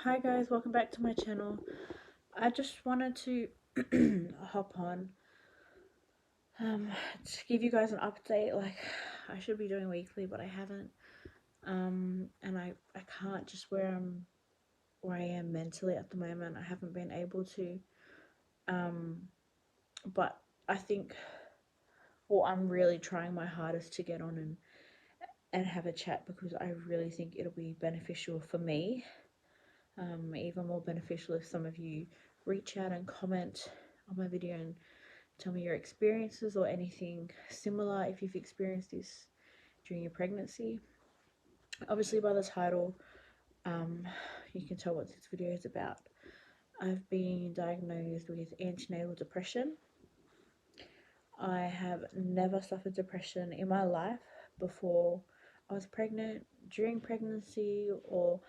Hi guys, welcome back to my channel. I just wanted to hop on um to give you guys an update. Like, I should be doing weekly, but I haven't. And I can't, just where I am mentally at the moment. I haven't been able to. Um but I think, well, I'm really trying my hardest to get on and have a chat, because I really think it'll be beneficial for me. Even more beneficial if some of you reach out and comment on my video and tell me your experiences or anything similar if you've experienced this during your pregnancy. Obviously, by the title, um, you can tell what this video is about. I've been diagnosed with antenatal depression. I have never suffered depression in my life before I was pregnant, during pregnancy, or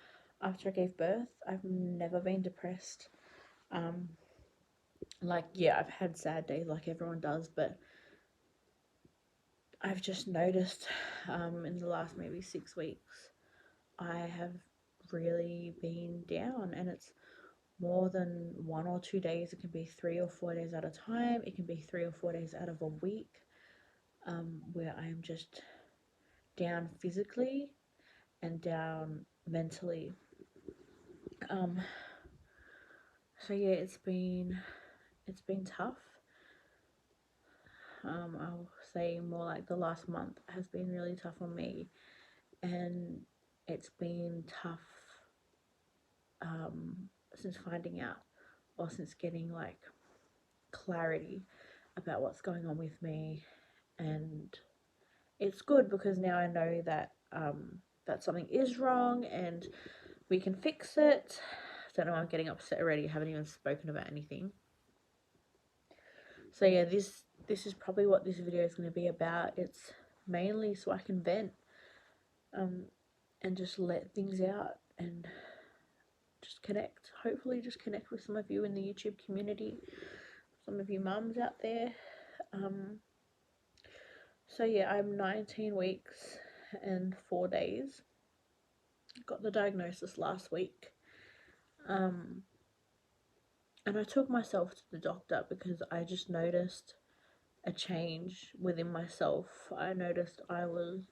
after I gave birth. I've never been depressed. Um, yeah, I've had sad days like everyone does, but I've just noticed in the last maybe 6 weeks, I have really been down, and it's more than 1 or 2 days. It can be 3 or 4 days at a time. It can be 3 or 4 days out of a week, where I'm just down physically and down mentally. Um, so yeah, it's been tough. I'll say more like the last month has been really tough on me, and it's been tough since finding out, or since getting like clarity about what's going on with me. And it's good because now I know that something is wrong and we can fix it. I don't know, I'm getting upset already. I haven't even spoken about anything. So yeah, this is probably what this video is going to be about. It's mainly so I can vent, um, and just let things out and just connect. Hopefully, just connect with some of you in the YouTube community, some of you mums out there. Um, so yeah, I'm 19 weeks and 4 days. Got the diagnosis last week. Um, and I took myself to the doctor because I just noticed a change within myself. I noticed I was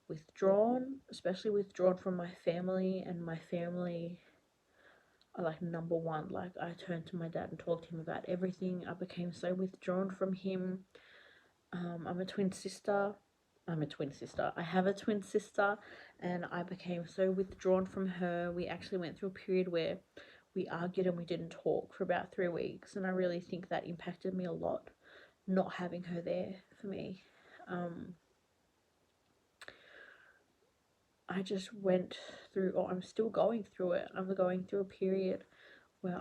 withdrawn, especially withdrawn from my family, and my family are like number one. Like, I turned to my dad and talked to him about everything. I became so withdrawn from him. I'm a twin sister. I have a twin sister, and I became so withdrawn from her. We actually went through a period where we argued and we didn't talk for about 3 weeks, and I really think that impacted me a lot, not having her there for me. I just went through, or I'm still going through it. I'm going through a period where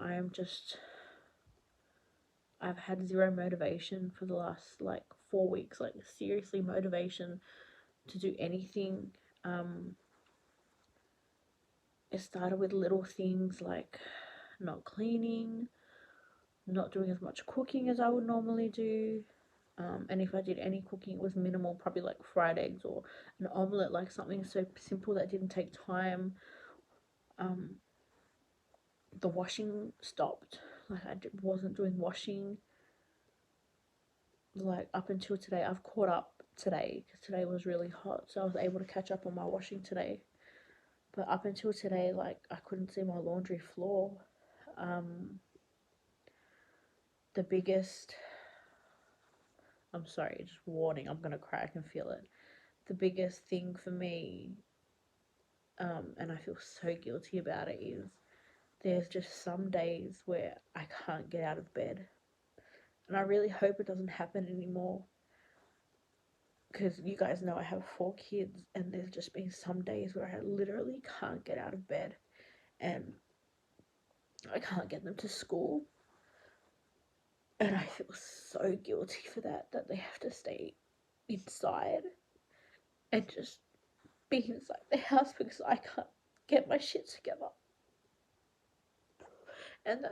I've had zero motivation for the last like 4 weeks, like seriously motivation to do anything. It started with little things like not cleaning, not doing as much cooking as I would normally do. And if I did any cooking, it was minimal, probably like fried eggs or an omelette, like something so simple that didn't take time. Um, the washing stopped. Like, wasn't doing washing. Like, up until today, I've caught up today because today was really hot, so I was able to catch up on my washing today. But up until today, like, I couldn't see my laundry floor. Um, the biggest, I'm sorry, just warning, I'm gonna cry, I can feel it. The biggest thing for me, and I feel so guilty about it, is there's just some days where I can't get out of bed. And I really hope it doesn't happen anymore, because you guys know I have 4 kids, and there's just been some days where I literally can't get out of bed, and I can't get them to school, and I feel so guilty for that they have to stay inside and just be inside the house because I can't get my shit together. And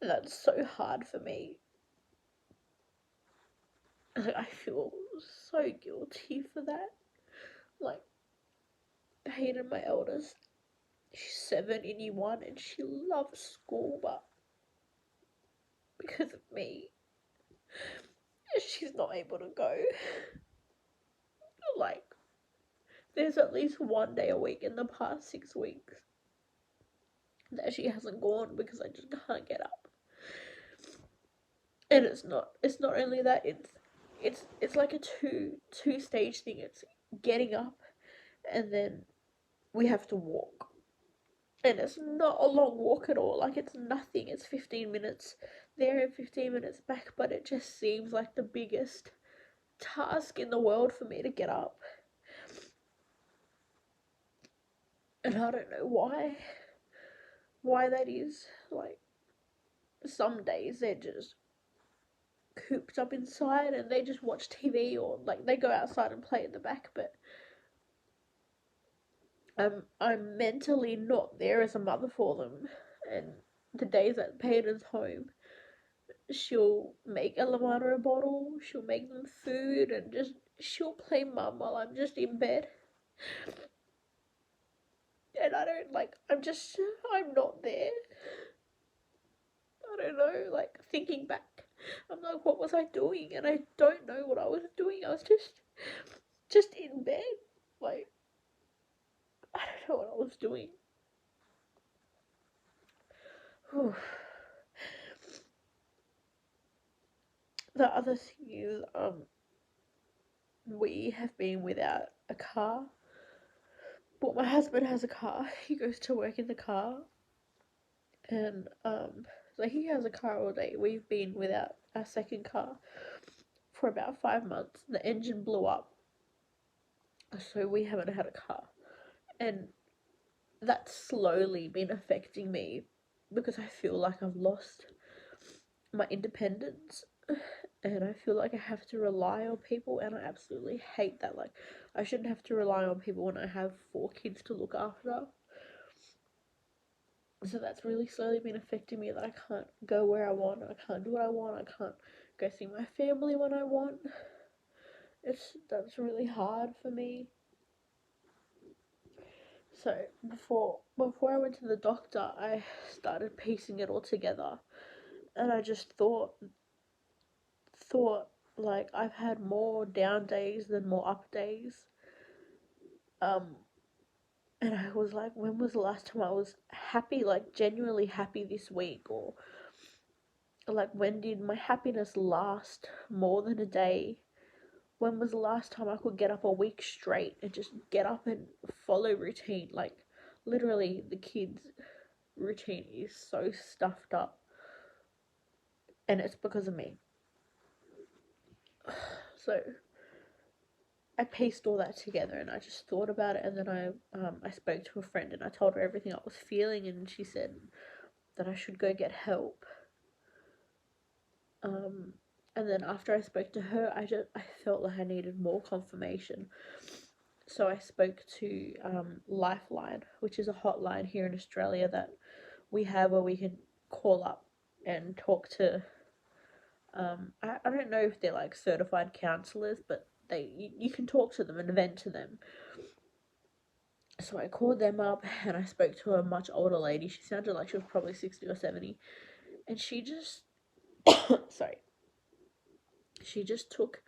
that's so hard for me. Like, I feel so guilty for that. Like, Hayden, my eldest, She's 7 in year 1 and she loves school, but because of me, she's not able to go. Like, there's at least one day a week in the past 6 weeks that she hasn't gone because I just can't get up. And it's not only that, it's like a two stage thing. It's getting up and then we have to walk. And it's not a long walk at all. Like, it's nothing. It's 15 minutes there and 15 minutes back, but it just seems like the biggest task in the world for me to get up. And I don't know why that is. Like, some days they're just cooped up inside and they just watch TV, or like they go outside and play in the back, but I'm mentally not there as a mother for them. And the days that Peyton's home, she'll make Elemana a bottle, she'll make them food, and just she'll play mum while I'm just in bed. And I don't like, I'm not there. I don't know, like, thinking back, I'm like, what was I doing? And I don't know what I was doing. I was just in bed. Like, I don't know what I was doing. Whew. The other thing is, we have been without a car. But my husband has a car. He goes to work in the car. And, so he has a car all day. We've been without our second car for about 5 months. The engine blew up. So we haven't had a car. And that's slowly been affecting me because I feel like I've lost my independence and I feel like I have to rely on people, and I absolutely hate that. Like, I shouldn't have to rely on people when I have 4 kids to look after. So that's really slowly been affecting me, that I can't go where I want, I can't do what I want, I can't go see my family when I want. That's really hard for me. So before I went to the doctor, I started piecing it all together, and I just thought like I've had more down days than more up days. Um, and I was like, when was the last time I was happy, like genuinely happy this week? Or like, when did my happiness last more than a day? When was the last time I could get up a week straight and just get up and follow routine? Like, literally, the kids' routine is so stuffed up, and it's because of me. So I pieced all that together and I just thought about it, and then I spoke to a friend and I told her everything I was feeling, and she said that I should go get help. Um, and then after I spoke to her, I felt like I needed more confirmation. So I spoke to Lifeline, which is a hotline here in Australia that we have where we can call up and talk to. I don't know if they're like certified counselors, but you can talk to them and vent to them. So I called them up and I spoke to a much older lady. She sounded like she was probably 60 or 70. And she just, sorry, she just took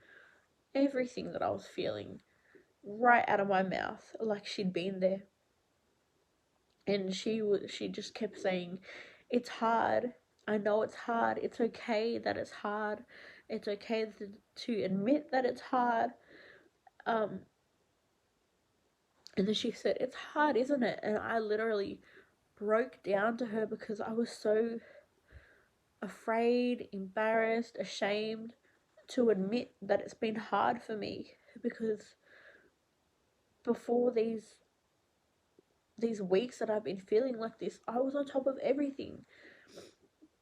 everything that I was feeling right out of my mouth, like she'd been there. And she just kept saying, it's hard. I know it's hard. It's okay that it's hard. It's okay to admit that it's hard. Um, and then she said, it's hard, isn't it? And I literally broke down to her because I was so afraid, embarrassed, ashamed to admit that it's been hard for me, because before these weeks that I've been feeling like this, I was on top of everything.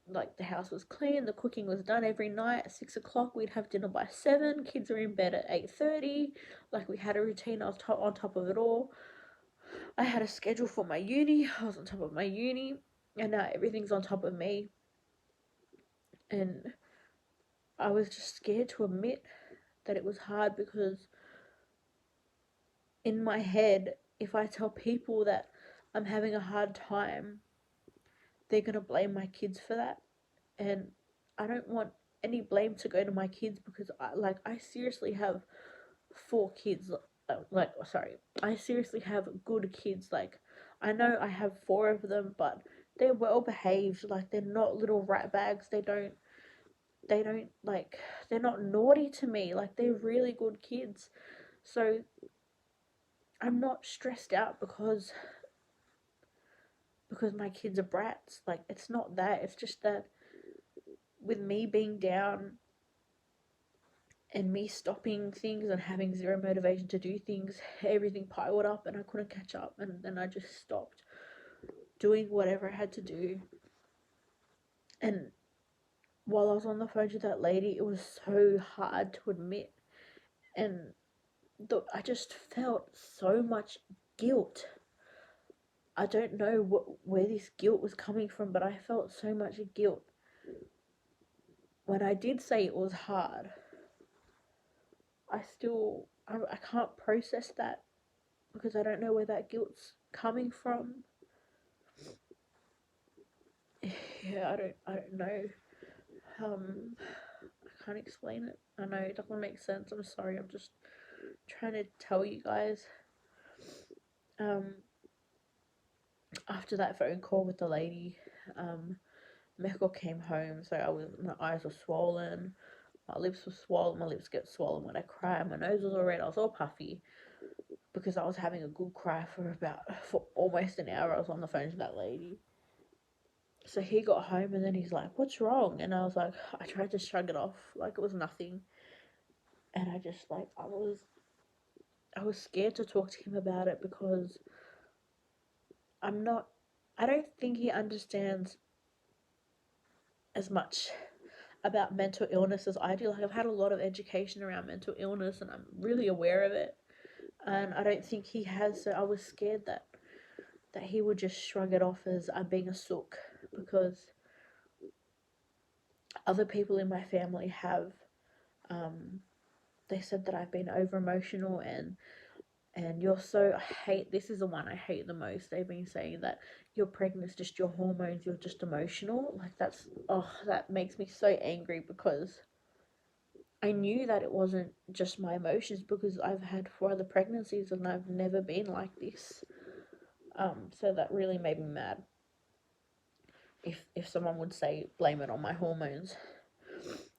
Like, the house was clean, the cooking was done every night. At 6 o'clock, we'd have dinner by 7. Kids are in bed at 8:30. Like, we had a routine. I was on top of it all. I had a schedule for my uni. I was on top of my uni, and now everything's on top of me. And I was just scared to admit that it was hard, because in my head, if I tell people that I'm having a hard time, they're going to blame my kids for that. And I don't want any blame to go to my kids, because I seriously have 4 kids. Sorry, I seriously have good kids. Like, I know I have 4 of them, but they're well behaved. Like, they're not little rat bags. They don't like, they're not naughty to me. Like, they're really good kids. So I'm not stressed out because my kids are brats. Like, it's not that. It's just that with me being down and me stopping things and having zero motivation to do things, everything piled up and I couldn't catch up, and then I just stopped doing whatever I had to do. And while I was on the phone to that lady, it was so hard to admit, and I just felt so much guilt. I don't know where this guilt was coming from, but I felt so much guilt when I did say it was hard. I can't process that because I don't know where that guilt's coming from. Yeah, I don't know. I can't explain it. I know it doesn't make sense. I'm sorry. I'm just trying to tell you guys. Um, After that phone call with the lady, Michael came home, so my eyes were swollen, my lips were swollen. My lips get swollen when I cry. My nose was all red. I was all puffy because I was having a good cry for almost an hour. I was on the phone to that lady. So he got home and then he's like, "What's wrong?" And I was like, I tried to shrug it off like it was nothing. And I just like I was scared to talk to him about it because I'm not I don't think he understands as much about mental illness as I do. Like, I've had a lot of education around mental illness and I'm really aware of it. And I don't think he has, so I was scared that he would just shrug it off as I'm being a sook, because other people in my family have. They said that I've been over emotional, and you're so, I hate, this is the one I hate the most. They've been saying that you're pregnant, it's just your hormones, you're just emotional. Like, that makes me so angry, because I knew that it wasn't just my emotions, because I've had 4 other pregnancies and I've never been like this. So that really made me mad. If someone would say blame it on my hormones.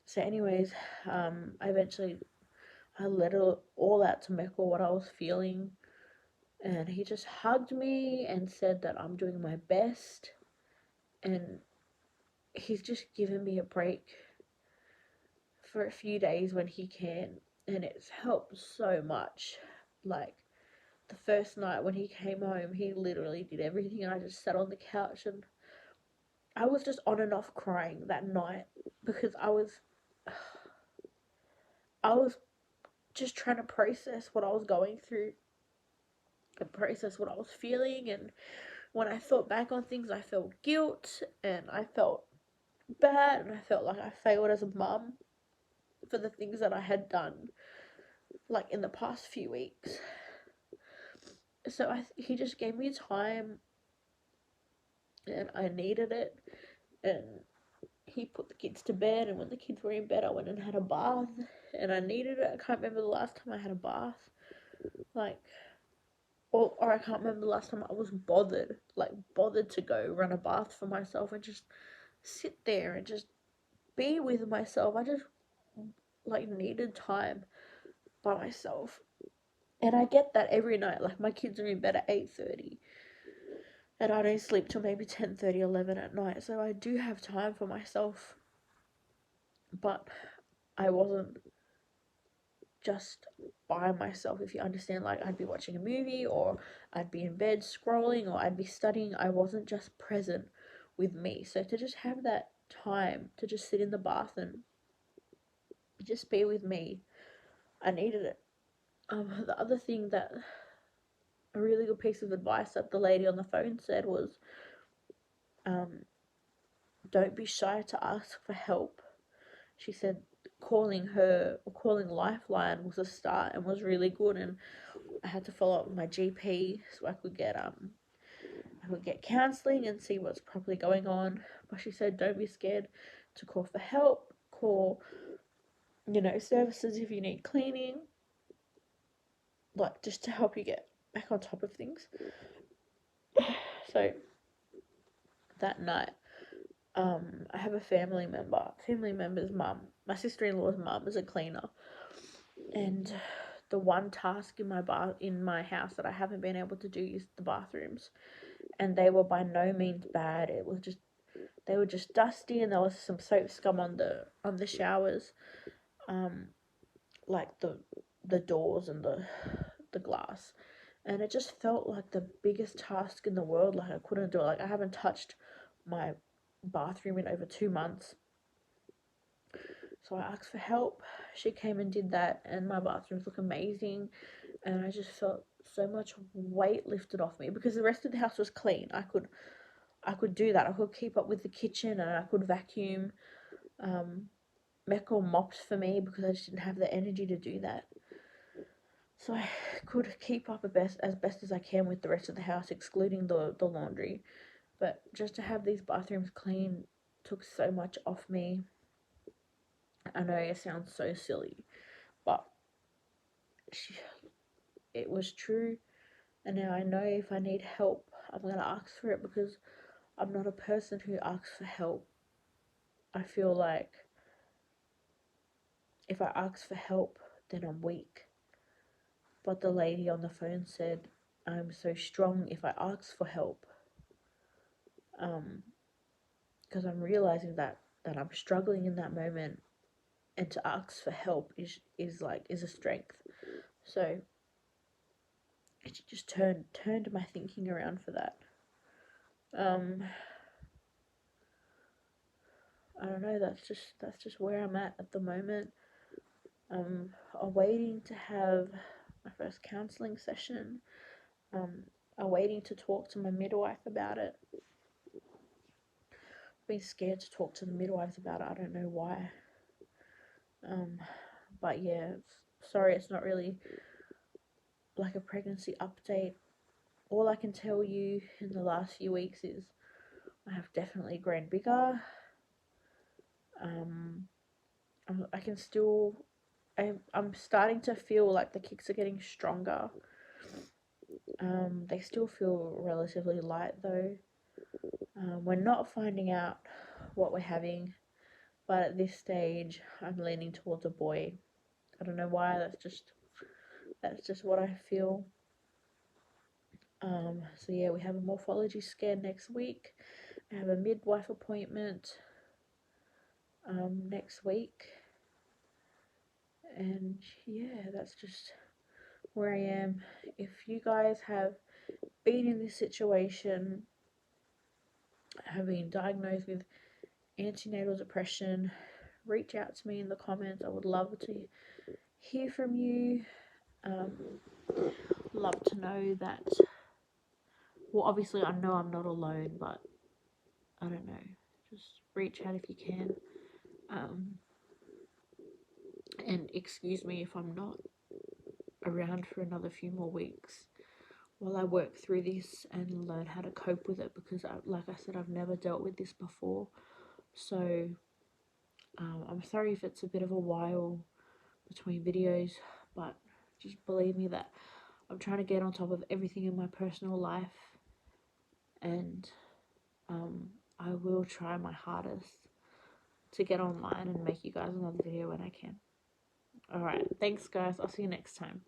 So anyways, I let it all out to Michael, what I was feeling, and he just hugged me and said that I'm doing my best, and he's just given me a break for a few days when he can, and it's helped so much. Like, the first night when he came home, he literally did everything, and I just sat on the couch, and I was just on and off crying that night because I was just trying to process what I was going through and process what I was feeling. And when I thought back on things, I felt guilt and I felt bad, and I felt like I failed as a mum for the things that I had done, like, in the past few weeks. So he just gave me time, and I needed it. And he put the kids to bed, and when the kids were in bed, I went and had a bath, and I needed it. I can't remember the last time I had a bath, like, or I can't remember the last time I was bothered to go run a bath for myself and just sit there and just be with myself. I just, like, needed time by myself. And I get that every night. Like, my kids are in bed at 8:30 and I don't sleep till maybe 10:30, 11 at night. So I do have time for myself. But I wasn't just by myself, if you understand. Like, I'd be watching a movie, or I'd be in bed scrolling, or I'd be studying. I wasn't just present with me. So to just have that time to just sit in the bath and just be with me, I needed it. The other thing that a really good piece of advice that the lady on the phone said was, um, don't be shy to ask for help. She said calling Lifeline was a start and was really good, and I had to follow up with my GP so I could get I could get counselling and see what's probably going on. But she said, don't be scared to call for help, call, services if you need cleaning, like just to help you get back on top of things. So that night, I have a family member's mum, my sister-in-law's mum is a cleaner, and the one task in my house that I haven't been able to do is the bathrooms, and they were by no means bad. They were just dusty, and there was some soap scum on the showers, like the doors and the glass, and it just felt like the biggest task in the world. Like I couldn't do it. Like I haven't touched my bathroom in over 2 months. So I asked for help. She came and did that, and my bathrooms look amazing. And I just felt so much weight lifted off me because the rest of the house was clean. I could do that. I could keep up with the kitchen, and I could vacuum. Mecca mopped for me because I just didn't have the energy to do that. So I could keep up as best as I can with the rest of the house, excluding the laundry. But just to have these bathrooms clean took so much off me. I know it sounds so silly, but it was true. And now I know if I need help, I'm going to ask for it because I'm not a person who asks for help. I feel like if I ask for help, then I'm weak. But the lady on the phone said, I'm so strong if I ask for help. Because I'm realizing that I'm struggling in that moment, and to ask for help is a strength. So it just turned my thinking around for that. I don't know, that's just where I'm at the moment. I'm waiting to have my first counselling session. I'm waiting to talk to my midwife about it. I've been scared to talk to the midwives about it. I don't know why. But yeah, sorry, it's not really like a pregnancy update. All I can tell you in the last few weeks is I have definitely grown bigger. I can still, I'm starting to feel like the kicks are getting stronger. They still feel relatively light though. We're not finding out what we're having, but at this stage, I'm leaning towards a boy. I don't know why. That's just what I feel. So yeah, we have a morphology scan next week. I have a midwife appointment next week, and yeah, that's just where I am. If you guys have been in this situation, have been diagnosed with antenatal depression, reach out to me in the comments. I would love to hear from you. Love to know that. Well, obviously, I know I'm not alone, but I don't know. Just reach out if you can. And excuse me if I'm not around for another few more weeks while I work through this and learn how to cope with it, because like I said, I've never dealt with this before. So I'm sorry if it's a bit of a while between videos, but just believe me that I'm trying to get on top of everything in my personal life, and I will try my hardest to get online and make you guys another video when I can. Alright, thanks guys, I'll see you next time.